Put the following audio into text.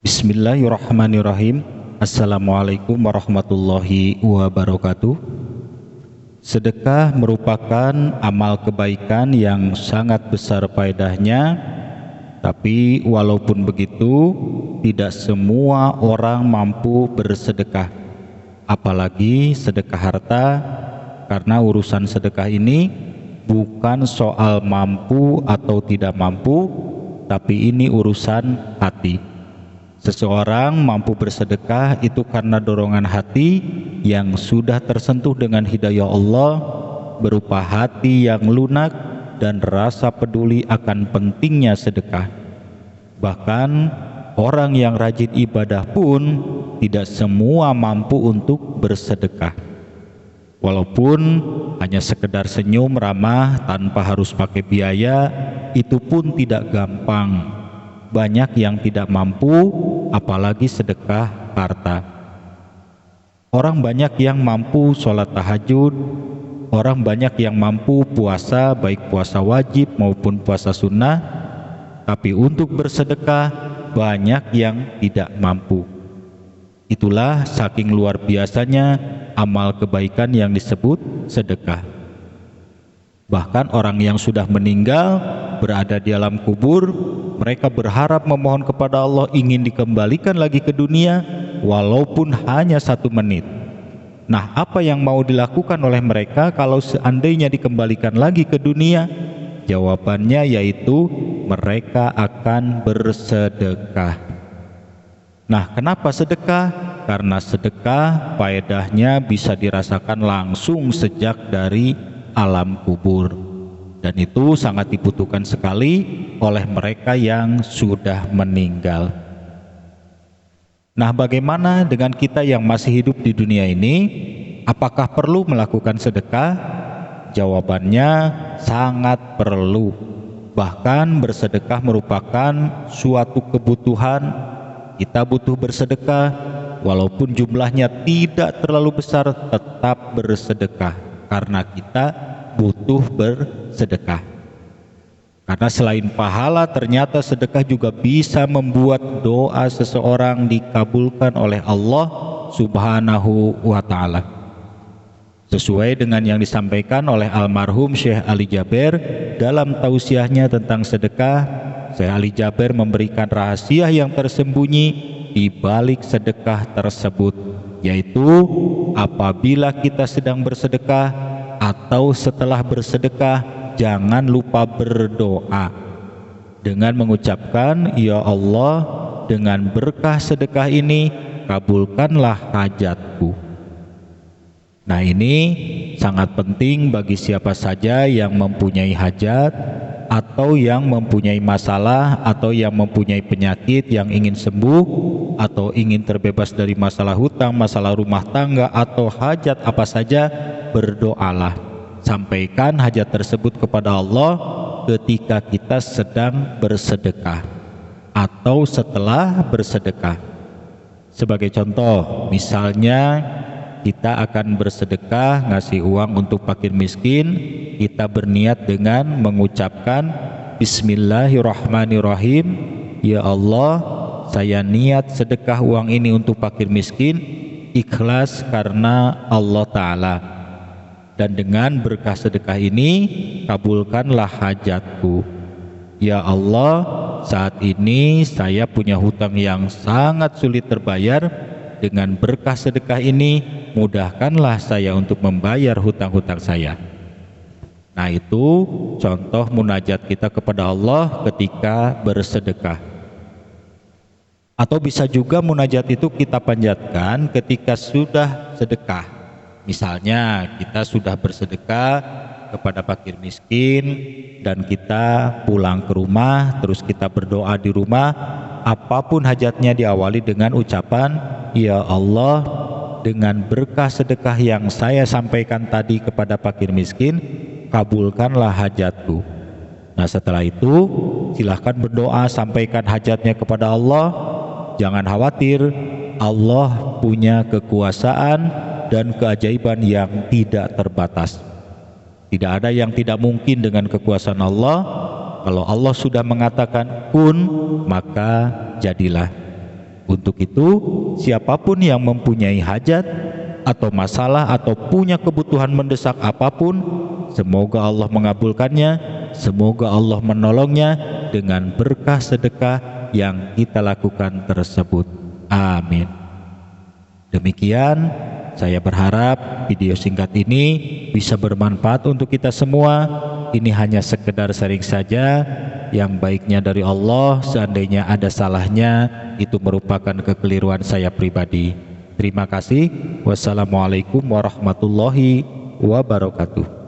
Bismillahirrahmanirrahim. Assalamualaikum warahmatullahi wabarakatuh. Sedekah merupakan amal kebaikan yang sangat besar faedahnya, tapi walaupun begitu, tidak semua orang mampu bersedekah, apalagi sedekah harta, karena urusan sedekah ini bukan soal mampu atau tidak mampu, tapi ini urusan hati. Seseorang mampu bersedekah itu karena dorongan hati yang sudah tersentuh dengan hidayah Allah, berupa hati yang lunak dan rasa peduli akan pentingnya sedekah. Bahkan orang yang rajin ibadah pun tidak semua mampu untuk bersedekah. Walaupun hanya sekedar senyum ramah tanpa harus pakai biaya, itu pun tidak gampang. Banyak yang tidak mampu, apalagi sedekah harta. Orang banyak yang mampu sholat tahajud, orang banyak yang mampu puasa, baik puasa wajib maupun puasa sunnah, tapi untuk bersedekah banyak yang tidak mampu. Itulah saking luar biasanya amal kebaikan yang disebut sedekah. Bahkan orang yang sudah meninggal berada di alam kubur, mereka berharap memohon kepada Allah ingin dikembalikan lagi ke dunia walaupun hanya 1 menit. Nah, apa yang mau dilakukan oleh mereka kalau seandainya dikembalikan lagi ke dunia? Jawabannya yaitu mereka akan bersedekah. Nah, kenapa sedekah? Karena sedekah faedahnya bisa dirasakan langsung sejak dari alam kubur, dan itu sangat dibutuhkan sekali oleh mereka yang sudah meninggal. Nah, bagaimana dengan kita yang masih hidup di dunia ini? Apakah perlu melakukan sedekah? Jawabannya sangat perlu. Bahkan bersedekah merupakan suatu kebutuhan. Kita butuh bersedekah, walaupun jumlahnya tidak terlalu besar, tetap bersedekah karena kita butuh bersedekah. Karena selain pahala, ternyata sedekah juga bisa membuat doa seseorang dikabulkan oleh Allah Subhanahu wa ta'ala. Sesuai dengan yang disampaikan oleh almarhum Syekh Ali Jaber dalam tausiahnya tentang sedekah, Syekh Ali Jaber memberikan rahasia yang tersembunyi di balik sedekah tersebut, yaitu apabila kita sedang bersedekah atau setelah bersedekah, jangan lupa berdoa dengan mengucapkan, "Ya Allah, dengan berkah sedekah ini kabulkanlah hajatku." Nah, ini sangat penting bagi siapa saja yang mempunyai hajat atau yang mempunyai masalah atau yang mempunyai penyakit yang ingin sembuh atau ingin terbebas dari masalah hutang, masalah rumah tangga atau hajat apa saja. Berdoalah, sampaikan hajat tersebut kepada Allah ketika kita sedang bersedekah atau setelah bersedekah. Sebagai contoh, misalnya kita akan bersedekah ngasih uang untuk fakir miskin, kita berniat dengan mengucapkan Bismillahirrahmanirrahim, "Ya Allah, saya niat sedekah uang ini untuk fakir miskin, ikhlas karena Allah Ta'ala. Dan dengan berkah sedekah ini, kabulkanlah hajatku. Ya Allah, saat ini saya punya hutang yang sangat sulit terbayar. Dengan berkah sedekah ini, mudahkanlah saya untuk membayar hutang-hutang saya." Nah, itu contoh munajat kita kepada Allah ketika bersedekah. Atau bisa juga munajat itu kita panjatkan ketika sudah sedekah. Misalnya kita sudah bersedekah kepada fakir miskin dan kita pulang ke rumah, terus kita berdoa di rumah, apapun hajatnya diawali dengan ucapan, "Ya Allah, dengan berkah sedekah yang saya sampaikan tadi kepada fakir miskin, kabulkanlah hajatku." Nah, setelah itu silahkan berdoa, sampaikan hajatnya kepada Allah. Jangan khawatir, Allah punya kekuasaan dan keajaiban yang tidak terbatas. Tidak ada yang tidak mungkin dengan kekuasaan Allah. Kalau Allah sudah mengatakan kun, maka jadilah. Untuk itu, siapapun yang mempunyai hajat atau masalah atau punya kebutuhan mendesak apapun, semoga Allah mengabulkannya, semoga Allah menolongnya dengan berkah sedekah yang kita lakukan tersebut. Amin. Demikian, saya berharap video singkat ini bisa bermanfaat untuk kita semua. Ini hanya sekedar sharing saja, yang baiknya dari Allah. Seandainya ada salahnya, itu merupakan kekeliruan saya pribadi. Terima kasih. Wassalamualaikum warahmatullahi wabarakatuh.